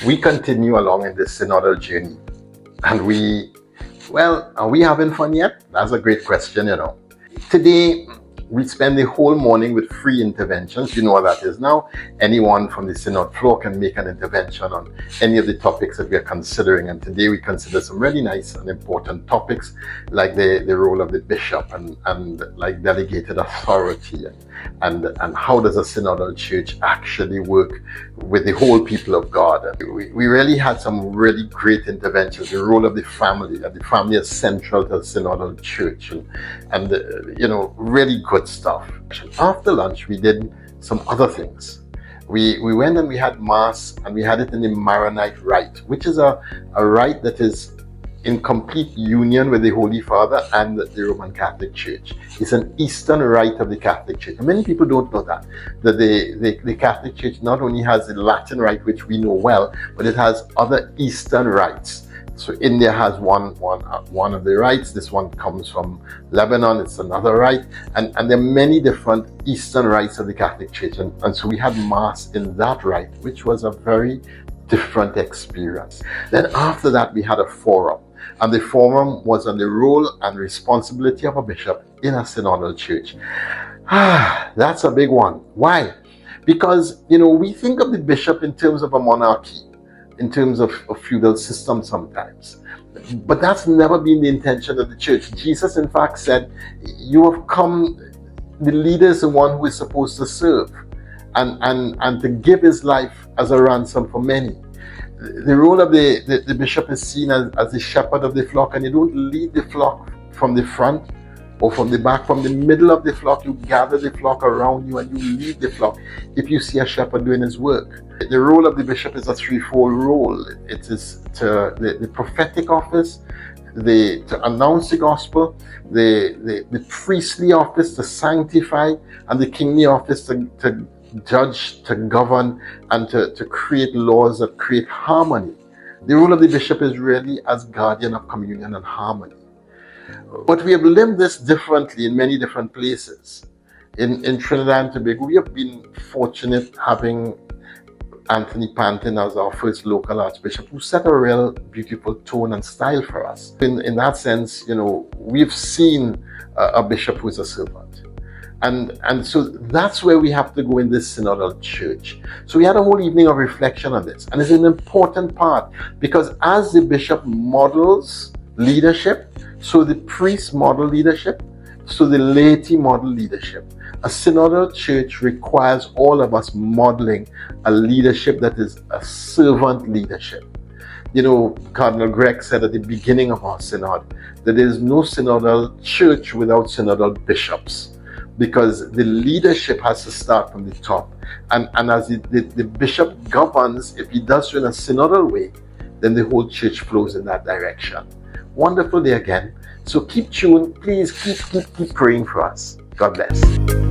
We continue along in this synodal journey, and are we having fun yet? That's a great question, Today, we spend the whole morning with free interventions. You know what that is now. Anyone from the synod floor can make an intervention on any of the topics that we are considering. And today we consider some really nice and important topics, like the role of the bishop and like delegated authority and how does a synodal church actually work with the whole people of God. And we really had some really great interventions. The role of the family, that the family is central to the synodal church, and really good stuff. After lunch, we did some other things. We went and we had Mass, and we had it in the Maronite rite, which is a rite that is in complete union with the Holy Father and the Roman Catholic Church. It's an Eastern rite of the Catholic Church. And many people don't know that the Catholic Church not only has the Latin rite, which we know well, but it has other Eastern rites. So India has one of the rites. This one comes from Lebanon. It's another rite. And there are many different Eastern rites of the Catholic Church. And so we had Mass in that rite, which was a very different experience. Then after that, we had a forum. And the forum was on the role and responsibility of a bishop in a synodal church. That's a big one. Why? Because, we think of the bishop in terms of a monarchy, in terms of a feudal system sometimes. But that's never been the intention of the church. Jesus, in fact, said, you have come, the leader is the one who is supposed to serve and to give his life as a ransom for many. The role of the bishop is seen as the shepherd of the flock, and you don't lead the flock from the front or from the back. From the middle of the flock, you gather the flock around you and you lead the flock if you see a shepherd doing his work. The role of the bishop is a threefold role. It is the prophetic office, to announce the gospel, the priestly office to sanctify, and the kingly office to judge, to govern, and to create laws that create harmony. The role of the bishop is really as guardian of communion and harmony. But we have lived this differently in many different places. In Trinidad and Tobago, we have been fortunate having Anthony Pantin as our first local archbishop, who set a real beautiful tone and style for us. In that sense, we've seen a bishop who is a servant. And so that's where we have to go in this synodal church. So we had a whole evening of reflection on this. And it's an important part, because as the bishop models leadership, so the priest model leadership, so the laity model leadership. A synodal church requires all of us modeling a leadership that is a servant leadership. Cardinal Gregg said at the beginning of our synod that there is no synodal church without synodal bishops, because the leadership has to start from the top. And as the bishop governs, if he does so in a synodal way, then the whole church flows in that direction. Wonderful day again. So keep tuned. Please keep praying for us. God bless.